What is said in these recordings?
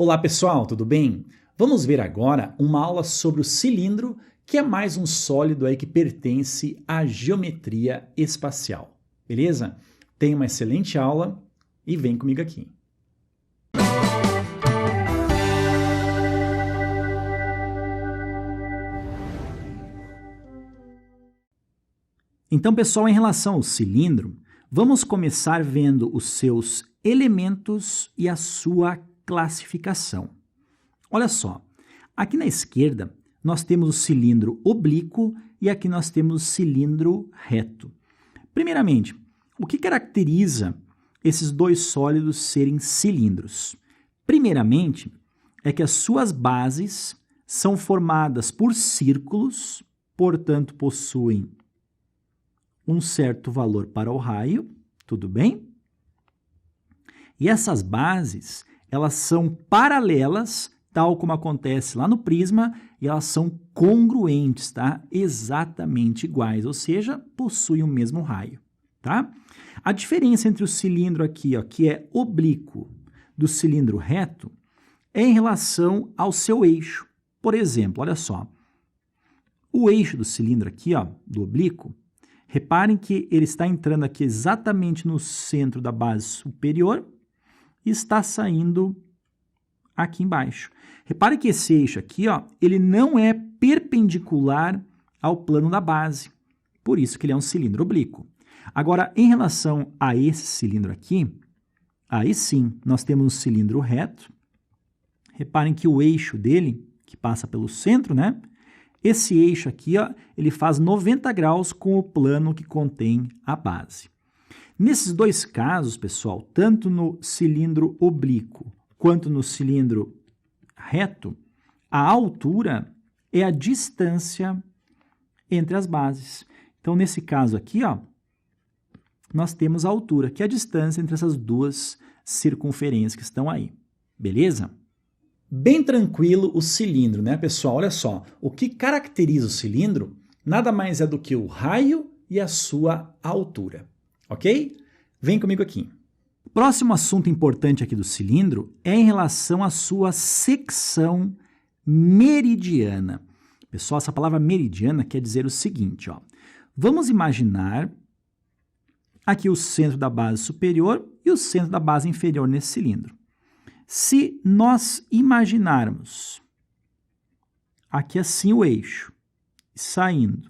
Olá pessoal, tudo bem? Vamos ver agora uma aula sobre o cilindro, que é mais um sólido aí que pertence à geometria espacial, beleza? Tenha uma excelente aula e vem comigo aqui. Então, pessoal, em relação ao cilindro, vamos começar vendo os seus elementos e a sua classificação. Olha só, aqui na esquerda nós temos o cilindro oblíquo e aqui nós temos o cilindro reto. Primeiramente, o que caracteriza esses dois sólidos serem cilindros? Primeiramente, é que as suas bases são formadas por círculos, portanto possuem um certo valor para o raio, tudo bem? E essas bases, elas são paralelas, tal como acontece lá no prisma, e elas são congruentes, tá? Exatamente iguais, ou seja, possuem o mesmo raio, tá? A diferença entre o cilindro aqui, ó, que é oblíquo, do cilindro reto, é em relação ao seu eixo. Por exemplo, olha só, o eixo do cilindro aqui, ó, do oblíquo, reparem que ele está entrando aqui exatamente no centro da base superior e está saindo aqui embaixo. Reparem que esse eixo aqui, ó, ele não é perpendicular ao plano da base, por isso que ele é um cilindro oblíquo. Agora, em relação a esse cilindro aqui, aí sim, nós temos um cilindro reto. Reparem que o eixo dele, que passa pelo centro, né? Esse eixo aqui, ó, ele faz 90 graus com o plano que contém a base. Nesses dois casos, pessoal, tanto no cilindro oblíquo quanto no cilindro reto, a altura é a distância entre as bases. Então, nesse caso aqui, ó, nós temos a altura, que é a distância entre essas duas circunferências que estão aí. Beleza? Bem tranquilo o cilindro, né, pessoal? Olha só, o que caracteriza o cilindro nada mais é do que o raio e a sua altura, ok? Vem comigo aqui. Próximo assunto importante aqui do cilindro é em relação à sua secção meridiana. Pessoal, essa palavra meridiana quer dizer o seguinte, ó. Vamos imaginar aqui o centro da base superior e o centro da base inferior nesse cilindro. Se nós imaginarmos aqui assim o eixo saindo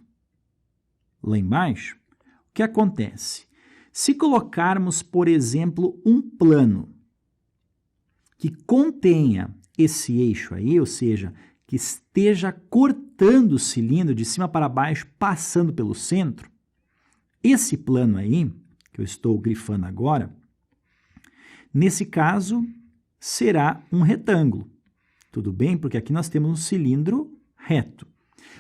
lá embaixo, o que acontece? Se colocarmos, por exemplo, um plano que contenha esse eixo aí, ou seja, que esteja cortando o cilindro de cima para baixo, passando pelo centro, esse plano aí, que eu estou grifando agora, nesse caso, será um retângulo. Tudo bem? Porque aqui nós temos um cilindro reto.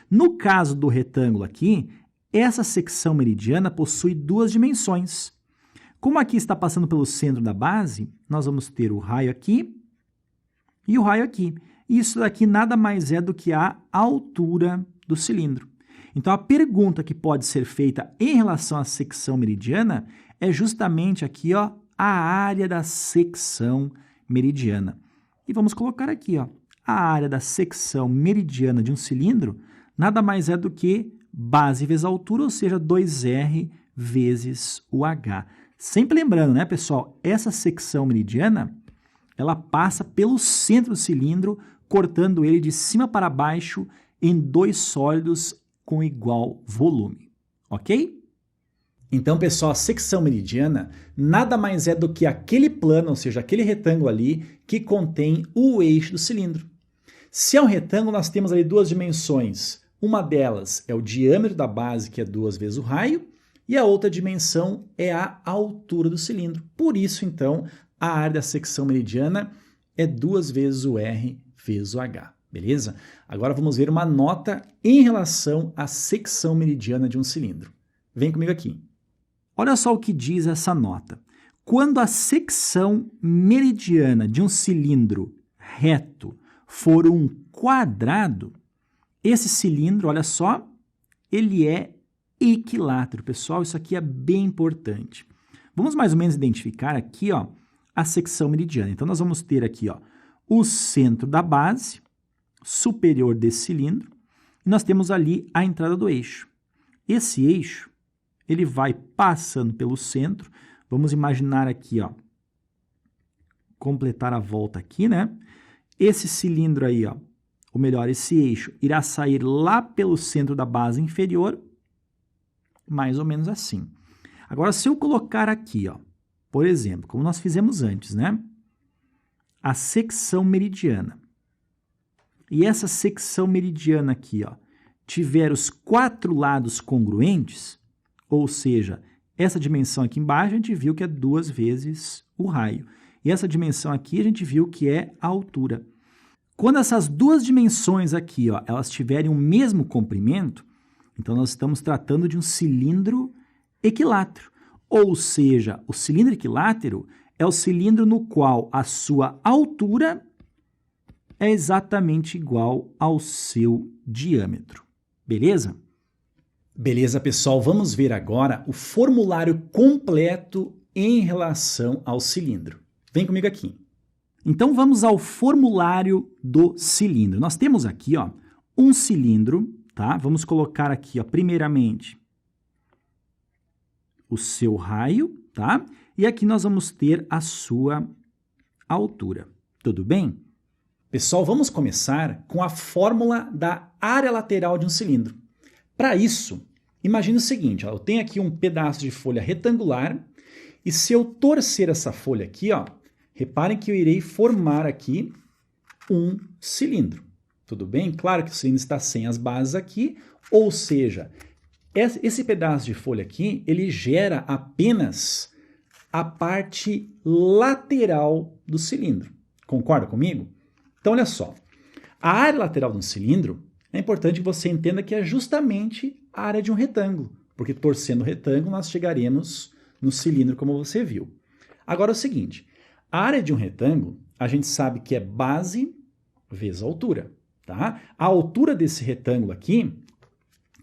No caso do retângulo aqui, essa secção meridiana possui duas dimensões. Como aqui está passando pelo centro da base, nós vamos ter o raio aqui e o raio aqui. Isso daqui nada mais é do que a altura do cilindro. Então, a pergunta que pode ser feita em relação à secção meridiana é justamente aqui, ó, a área da secção meridiana. E vamos colocar aqui, ó, a área da secção meridiana de um cilindro nada mais é do que base vezes altura, ou seja, 2R vezes o H. Sempre lembrando, né, pessoal, essa secção meridiana, ela passa pelo centro do cilindro, cortando ele de cima para baixo em dois sólidos com igual volume, ok? Então, pessoal, a secção meridiana nada mais é do que aquele plano, ou seja, aquele retângulo ali que contém o eixo do cilindro. Se é um retângulo, nós temos ali duas dimensões. Uma delas é o diâmetro da base, que é 2 vezes o raio, e a outra dimensão é a altura do cilindro. Por isso, então, a área da secção meridiana é 2 vezes o R vezes o H, beleza? Agora vamos ver uma nota em relação à secção meridiana de um cilindro. Vem comigo aqui. Olha só o que diz essa nota. Quando a secção meridiana de um cilindro reto for um quadrado, esse cilindro, olha só, ele é equilátero. Pessoal, isso aqui é bem importante. Vamos mais ou menos identificar aqui, ó, a secção meridiana. Então, nós vamos ter aqui, ó, o centro da base superior desse cilindro e nós temos ali a entrada do eixo. Esse eixo, ele vai passando pelo centro. Vamos imaginar aqui, ó, completar a volta aqui, né? Esse cilindro aí, ó, ou melhor, esse eixo irá sair lá pelo centro da base inferior, mais ou menos assim. Agora, se eu colocar aqui, ó, por exemplo, como nós fizemos antes, né? A secção meridiana. E essa secção meridiana aqui, ó, tiver os 4 lados congruentes, ou seja, essa dimensão aqui embaixo a gente viu que é 2 vezes o raio. E essa dimensão aqui a gente viu que é a altura. Quando essas duas dimensões aqui, ó, elas tiverem o mesmo comprimento, então nós estamos tratando de um cilindro equilátero. Ou seja, o cilindro equilátero é o cilindro no qual a sua altura é exatamente igual ao seu diâmetro. Beleza? Beleza, pessoal. Vamos ver agora o formulário completo em relação ao cilindro. Vem comigo aqui. Então, vamos ao formulário do cilindro. Nós temos aqui, ó, um cilindro, tá? Vamos colocar aqui, ó, primeiramente, o seu raio, tá? E aqui nós vamos ter a sua altura. Tudo bem? Pessoal, vamos começar com a fórmula da área lateral de um cilindro. Para isso, imagine o seguinte, ó, eu tenho aqui um pedaço de folha retangular e se eu torcer essa folha aqui, ó, reparem que eu irei formar aqui um cilindro. Tudo bem? Claro que o cilindro está sem as bases aqui, ou seja, esse pedaço de folha aqui, ele gera apenas a parte lateral do cilindro. Concorda comigo? Então, olha só. A área lateral de um cilindro, é importante que você entenda que é justamente a área de um retângulo, porque torcendo o retângulo nós chegaremos no cilindro como você viu. Agora é o seguinte, a área de um retângulo, a gente sabe que é base vezes altura, tá? A altura desse retângulo aqui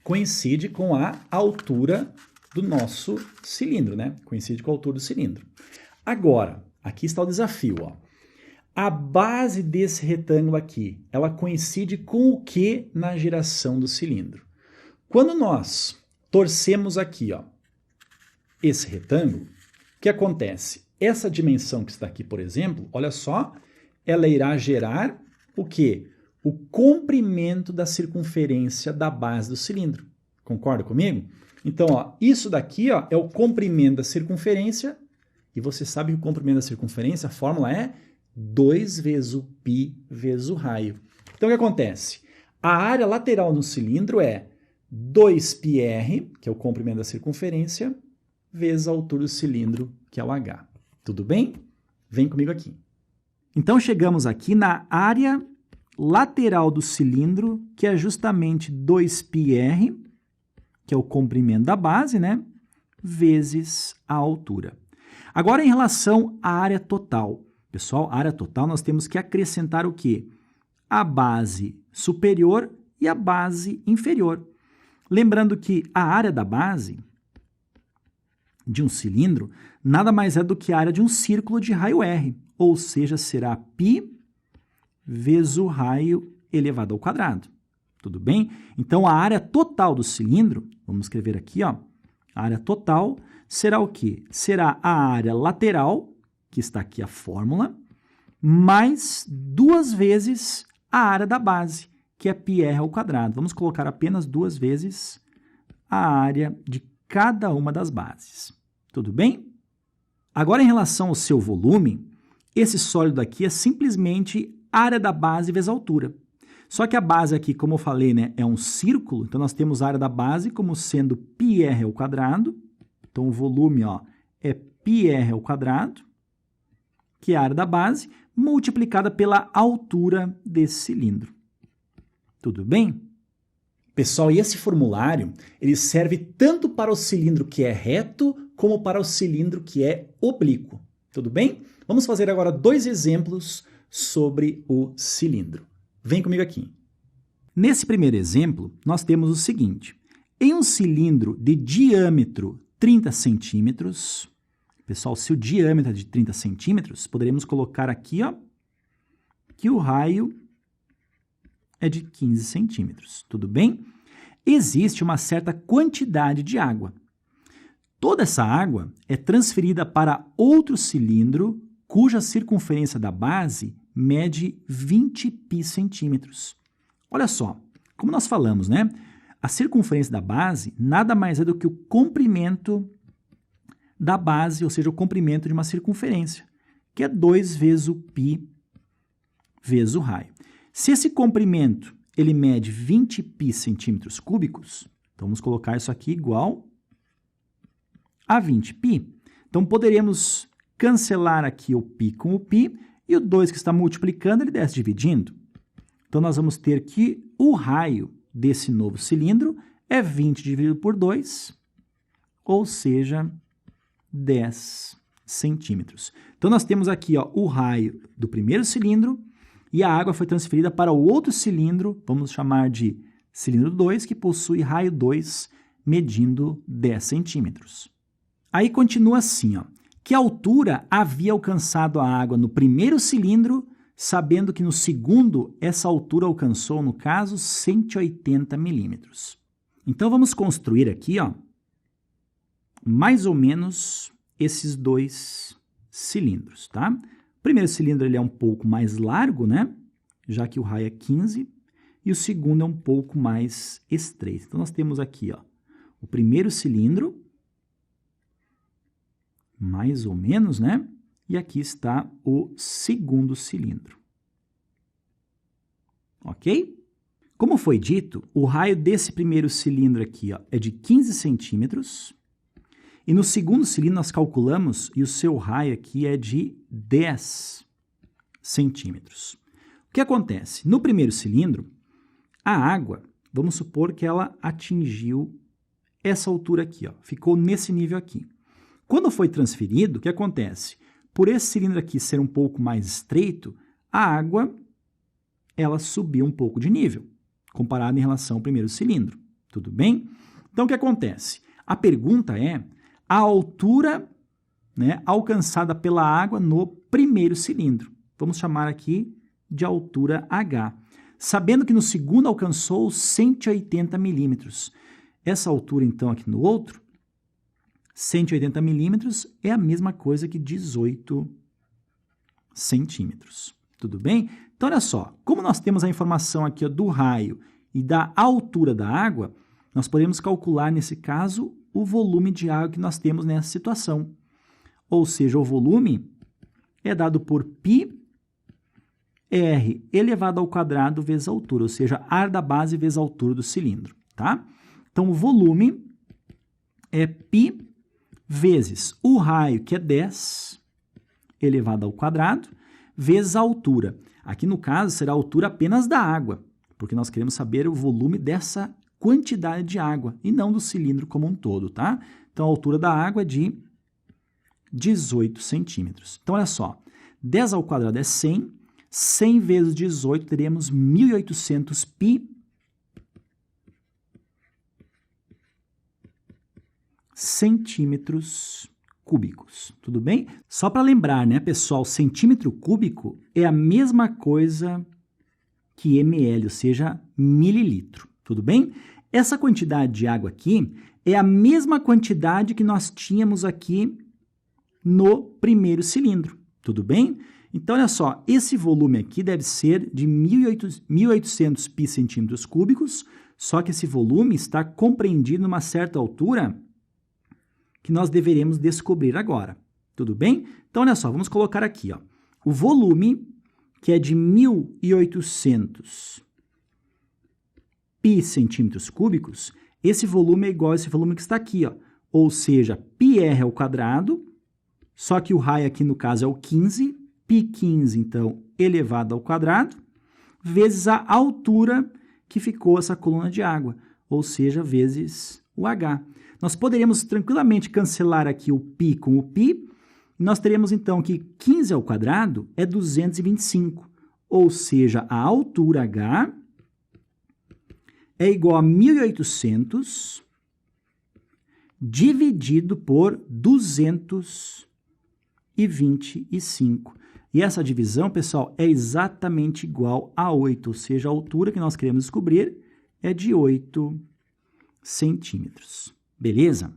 coincide com a altura do nosso cilindro, né? Coincide com a altura do cilindro. Agora, aqui está o desafio, ó. A base desse retângulo aqui, ela coincide com o que na geração do cilindro? Quando nós torcemos aqui, ó, esse retângulo, o que acontece? Essa dimensão que está aqui, por exemplo, olha só, ela irá gerar o quê? O comprimento da circunferência da base do cilindro. Concorda comigo? Então, ó, isso daqui, ó, é o comprimento da circunferência, e você sabe que o comprimento da circunferência, a fórmula é 2 vezes o π vezes o raio. Então, o que acontece? A área lateral do cilindro é 2πr, que é o comprimento da circunferência, vezes a altura do cilindro, que é o h. Tudo bem? Vem comigo aqui. Então, chegamos aqui na área lateral do cilindro, que é justamente 2πr, que é o comprimento da base, né? Vezes a altura. Agora, em relação à área total. Pessoal, a área total nós temos que acrescentar o quê? A base superior e a base inferior. Lembrando que a área da base de um cilindro nada mais é do que a área de um círculo de raio R, ou seja, será π vezes o raio elevado ao quadrado. Tudo bem? Então, a área total do cilindro, vamos escrever aqui, ó, a área total será o quê? Será a área lateral, que está aqui a fórmula, mais 2 vezes a área da base, que é πr ao quadrado. Vamos colocar apenas 2 vezes a área de cada uma das bases. Tudo bem? Agora, em relação ao seu volume, esse sólido aqui é simplesmente área da base vezes altura. Só que a base aqui, como eu falei, né, é um círculo, então nós temos a área da base como sendo πr ao quadrado. Então, o volume, ó, é πr ao quadrado, que é a área da base, multiplicada pela altura desse cilindro. Tudo bem? Pessoal, e esse formulário, ele serve tanto para o cilindro que é reto, como para o cilindro que é oblíquo. Tudo bem? Vamos fazer agora 2 exemplos sobre o cilindro. Vem comigo aqui. Nesse primeiro exemplo, nós temos o seguinte. Em um cilindro de diâmetro 30 centímetros, pessoal, se o diâmetro é de 30 centímetros, poderemos colocar aqui, ó, que o raio é de 15 centímetros, tudo bem? Existe uma certa quantidade de água. Toda essa água é transferida para outro cilindro cuja circunferência da base mede 20 pi centímetros. Olha só, como nós falamos, né? A circunferência da base nada mais é do que o comprimento da base, ou seja, o comprimento de uma circunferência, que é 2 vezes o π vezes o raio. Se esse comprimento ele mede 20 pi centímetros cúbicos, então vamos colocar isso aqui igual a 20 π. Então poderemos cancelar aqui o π com o π, e o 2 que está multiplicando, ele desce dividindo. Então nós vamos ter que o raio desse novo cilindro é 20 dividido por 2, ou seja, 10 centímetros. Então nós temos aqui ó, o raio do primeiro cilindro, e a água foi transferida para o outro cilindro, vamos chamar de cilindro 2, que possui raio 2, medindo 10 centímetros. Aí continua assim, ó, que altura havia alcançado a água no primeiro cilindro, sabendo que no segundo essa altura alcançou, no caso, 180 milímetros. Então vamos construir aqui, ó, mais ou menos esses dois cilindros, tá? O primeiro cilindro ele é um pouco mais largo, né? Já que o raio é 15, e o segundo é um pouco mais estreito. Então nós temos aqui, ó, o primeiro cilindro, mais ou menos, né? E aqui está o segundo cilindro. Ok? Como foi dito, o raio desse primeiro cilindro aqui ó, é de 15 centímetros. E no segundo cilindro nós calculamos e o seu raio aqui é de 10 centímetros. O que acontece? No primeiro cilindro, a água, vamos supor que ela atingiu essa altura aqui, ó, ficou nesse nível aqui. Quando foi transferido, o que acontece? Por esse cilindro aqui ser um pouco mais estreito, a água ela subiu um pouco de nível, comparado em relação ao primeiro cilindro. Tudo bem? Então, o que acontece? A pergunta é a altura, né, alcançada pela água no primeiro cilindro. Vamos chamar aqui de altura H. Sabendo que no segundo alcançou 180 milímetros. Essa altura, então, aqui no outro, 180 milímetros é a mesma coisa que 18 centímetros. Tudo bem? Então, olha só, como nós temos a informação aqui ó, do raio e da altura da água, nós podemos calcular, nesse caso, o volume de água que nós temos nessa situação. Ou seja, o volume é dado por πr elevado ao quadrado vezes a altura, ou seja, ar da base vezes a altura do cilindro. Tá? Então, o volume é π vezes o raio, que é 10, elevado ao quadrado, vezes a altura. Aqui, no caso, será a altura apenas da água, porque nós queremos saber o volume dessa quantidade de água, e não do cilindro como um todo, tá? Então, a altura da água é de 18 centímetros. Então, olha só, 10 ao quadrado é 100, 100 vezes 18, teremos 1.800 π centímetros cúbicos, tudo bem? Só para lembrar, né, pessoal, centímetro cúbico é a mesma coisa que ml, ou seja, mililitro, tudo bem? Essa quantidade de água aqui é a mesma quantidade que nós tínhamos aqui no primeiro cilindro, tudo bem? Então, olha só, esse volume aqui deve ser de 1.800 pi centímetros cúbicos, só que esse volume está compreendido numa certa altura que nós deveremos descobrir agora, tudo bem? Então, olha só, vamos colocar aqui, ó, o volume, que é de 1.800 pi centímetros cúbicos, esse volume é igual a esse volume que está aqui, ó, ou seja, πr ao quadrado, só que o raio aqui no caso é o 15, π15, então, elevado ao quadrado, vezes a altura que ficou essa coluna de água, ou seja, vezes o H. Nós poderíamos tranquilamente cancelar aqui o π com o π, e nós teremos então que 15 ao quadrado é 225, ou seja, a altura H é igual a 1.800 dividido por 225. E essa divisão, pessoal, é exatamente igual a 8, ou seja, a altura que nós queremos descobrir é de 8 centímetros. Beleza?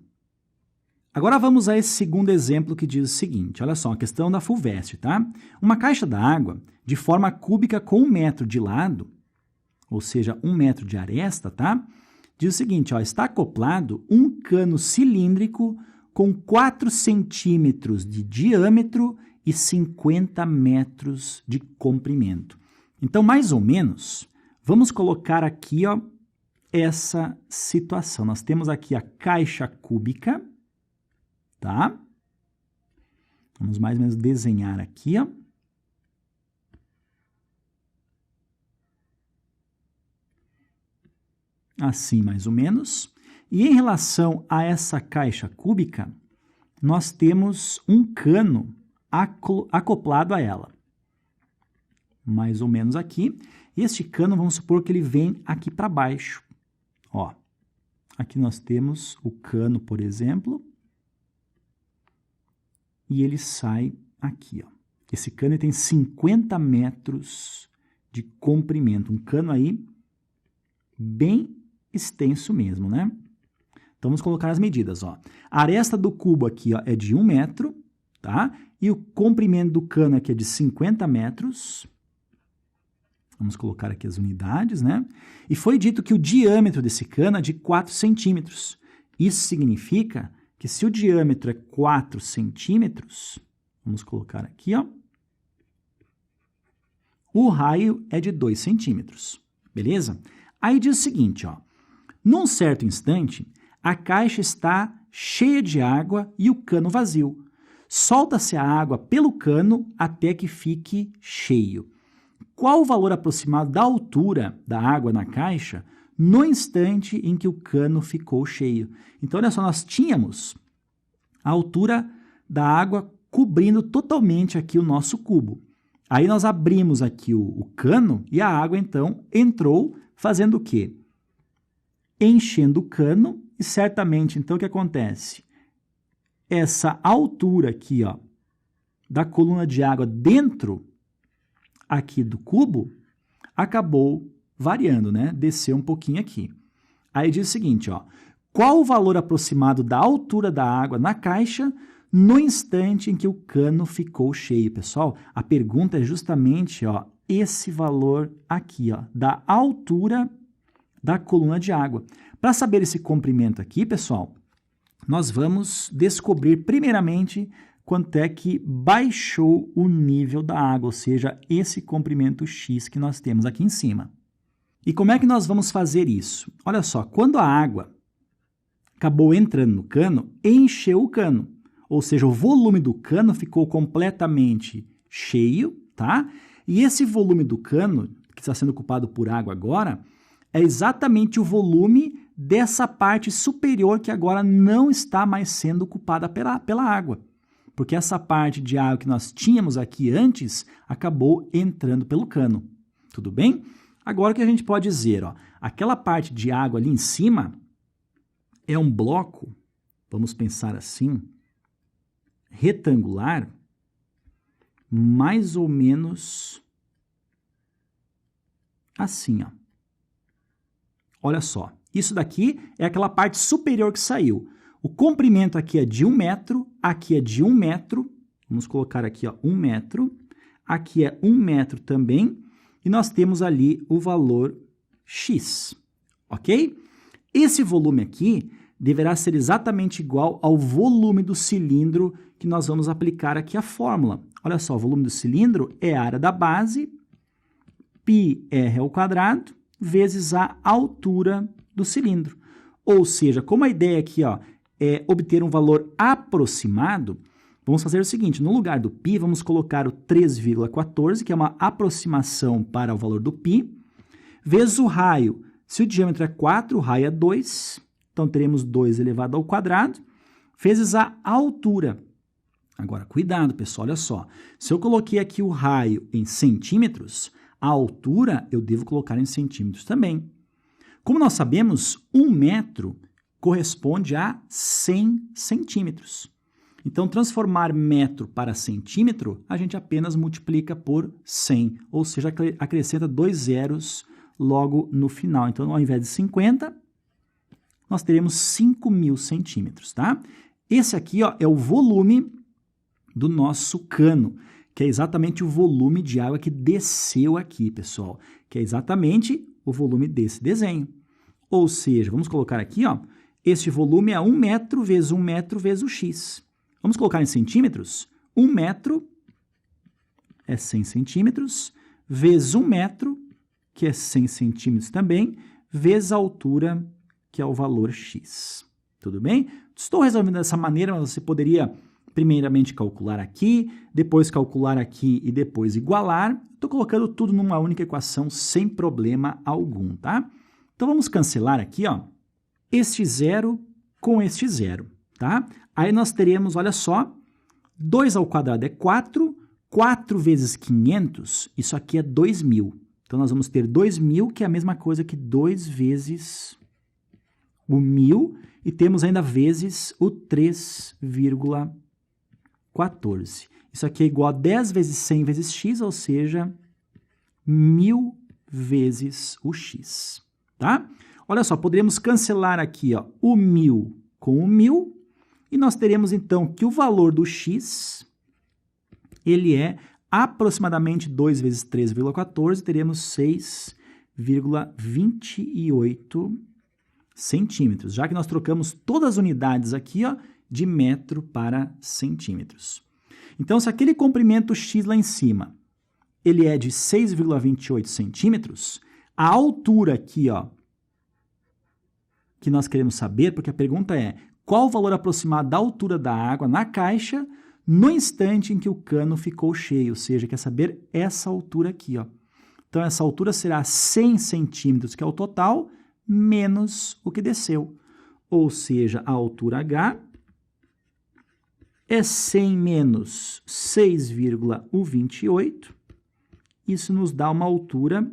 Agora vamos a esse segundo exemplo que diz o seguinte, olha só, a questão da FUVEST, tá? Uma caixa d'água de forma cúbica com 1 metro de lado, ou seja, 1 metro de aresta, tá? Diz o seguinte, ó, está acoplado um cano cilíndrico com 4 centímetros de diâmetro e 50 metros de comprimento. Então, mais ou menos, vamos colocar aqui, ó, essa situação. Nós temos aqui a caixa cúbica, tá? Vamos mais ou menos desenhar aqui, ó. Assim, mais ou menos. E em relação a essa caixa cúbica, nós temos um cano acoplado a ela. Mais ou menos aqui. Este cano, vamos supor que ele vem aqui para baixo. Ó, aqui nós temos o cano, por exemplo, e ele sai aqui, ó. Esse cano tem 50 metros de comprimento, um cano aí bem extenso mesmo, né? Então, vamos colocar as medidas, ó. A aresta do cubo aqui, ó, é de 1 metro, tá? E o comprimento do cano aqui é de 50 metros. Vamos colocar aqui as unidades, né? E foi dito que o diâmetro desse cano é de 4 centímetros. Isso significa que se o diâmetro é 4 centímetros, vamos colocar aqui, ó, o raio é de 2 centímetros, beleza? Aí diz o seguinte, ó, num certo instante, a caixa está cheia de água e o cano vazio. Solta-se a água pelo cano até que fique cheio. Qual o valor aproximado da altura da água na caixa no instante em que o cano ficou cheio? Então, olha só, nós tínhamos a altura da água cobrindo totalmente aqui o nosso cubo. Aí nós abrimos aqui o cano e a água, então, entrou fazendo o quê? Enchendo o cano e certamente, então, o que acontece? Essa altura aqui, ó, da coluna de água dentro aqui do cubo acabou variando, né? Desceu um pouquinho aqui. Aí diz o seguinte, ó, qual o valor aproximado da altura da água na caixa no instante em que o cano ficou cheio? Pessoal, a pergunta é justamente, ó, esse valor aqui, ó, da altura da coluna de água. Para saber esse comprimento aqui, pessoal, nós vamos descobrir primeiramente quanto é que baixou o nível da água, ou seja, esse comprimento X que nós temos aqui em cima. E como é que nós vamos fazer isso? Olha só, quando a água acabou entrando no cano, encheu o cano, ou seja, o volume do cano ficou completamente cheio, tá? E esse volume do cano, que está sendo ocupado por água agora, é exatamente o volume dessa parte superior que agora não está mais sendo ocupada pela água. Porque essa parte de água que nós tínhamos aqui antes acabou entrando pelo cano. Tudo bem? Agora o que a gente pode dizer, ó, aquela parte de água ali em cima é um bloco, vamos pensar assim, retangular, mais ou menos assim, ó. Olha só, isso daqui é aquela parte superior que saiu. O comprimento aqui é de 1 metro, aqui é de 1 metro, vamos colocar aqui, ó, 1 metro, aqui é 1 metro também, e nós temos ali o valor X, ok? Esse volume aqui deverá ser exatamente igual ao volume do cilindro que nós vamos aplicar aqui a fórmula. Olha só, o volume do cilindro é a área da base, πr ao quadrado, vezes a altura do cilindro. Ou seja, como a ideia aqui, ó, é obter um valor aproximado, vamos fazer o seguinte, no lugar do π, vamos colocar o 3,14, que é uma aproximação para o valor do π, vezes o raio. Se o diâmetro é 4, o raio é 2, então teremos 2 elevado ao quadrado, vezes a altura. Agora, cuidado, pessoal, olha só. Se eu coloquei aqui o raio em centímetros, a altura eu devo colocar em centímetros também. Como nós sabemos, 1 metro corresponde a 100 centímetros. Então, transformar metro para centímetro, a gente apenas multiplica por 100, ou seja, acrescenta 2 zeros logo no final. Então, ao invés de 50, nós teremos 5.000 centímetros, tá? Esse aqui, ó, é o volume do nosso cano, que é exatamente o volume de água que desceu aqui, pessoal, que é exatamente o volume desse desenho. Ou seja, vamos colocar aqui, ó, este volume é 1 metro vezes 1 metro vezes o x. Vamos colocar em centímetros? 1 metro é 100 centímetros, vezes 1 metro, que é 100 centímetros também, vezes a altura, que é o valor x. Tudo bem? Estou resolvendo dessa maneira, mas você poderia primeiramente calcular aqui, depois calcular aqui e depois igualar. Estou colocando tudo numa única equação sem problema algum, tá? Então vamos cancelar aqui, ó, este zero com este zero, tá? Aí nós teremos, olha só, 2 ao quadrado é 4, 4 vezes 500, isso aqui é 2.000. Então nós vamos ter 2.000, que é a mesma coisa que 2 vezes o 1.000, e temos ainda vezes o 3,14. Isso aqui é igual a 10 vezes 100 vezes x, ou seja, 1.000 vezes o x, tá? Olha só, poderíamos cancelar aqui, ó, o 1.000 com o 1.000, e nós teremos então que o valor do x, ele é aproximadamente 2 vezes 3,14, teremos 6,28 centímetros, já que nós trocamos todas as unidades aqui, ó, de metro para centímetros. Então, se aquele comprimento x lá em cima, ele é de 6,28 centímetros, a altura aqui, ó, que nós queremos saber, porque a pergunta é qual o valor aproximado da altura da água na caixa no instante em que o cano ficou cheio, ou seja, quer saber essa altura aqui, ó. Então, essa altura será 100 centímetros, que é o total, menos o que desceu. Ou seja, a altura H é 100 menos 6,28. Isso nos dá uma altura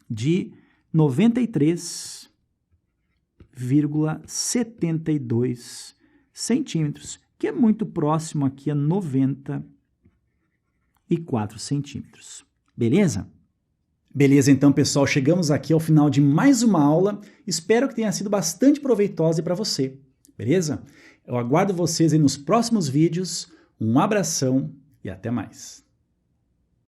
de 93,72 centímetros, que é muito próximo aqui a 94 centímetros. Beleza? Beleza, então, pessoal, chegamos aqui ao final de mais uma aula. Espero que tenha sido bastante proveitosa para você. Beleza? Eu aguardo vocês aí nos próximos vídeos. Um abração e até mais.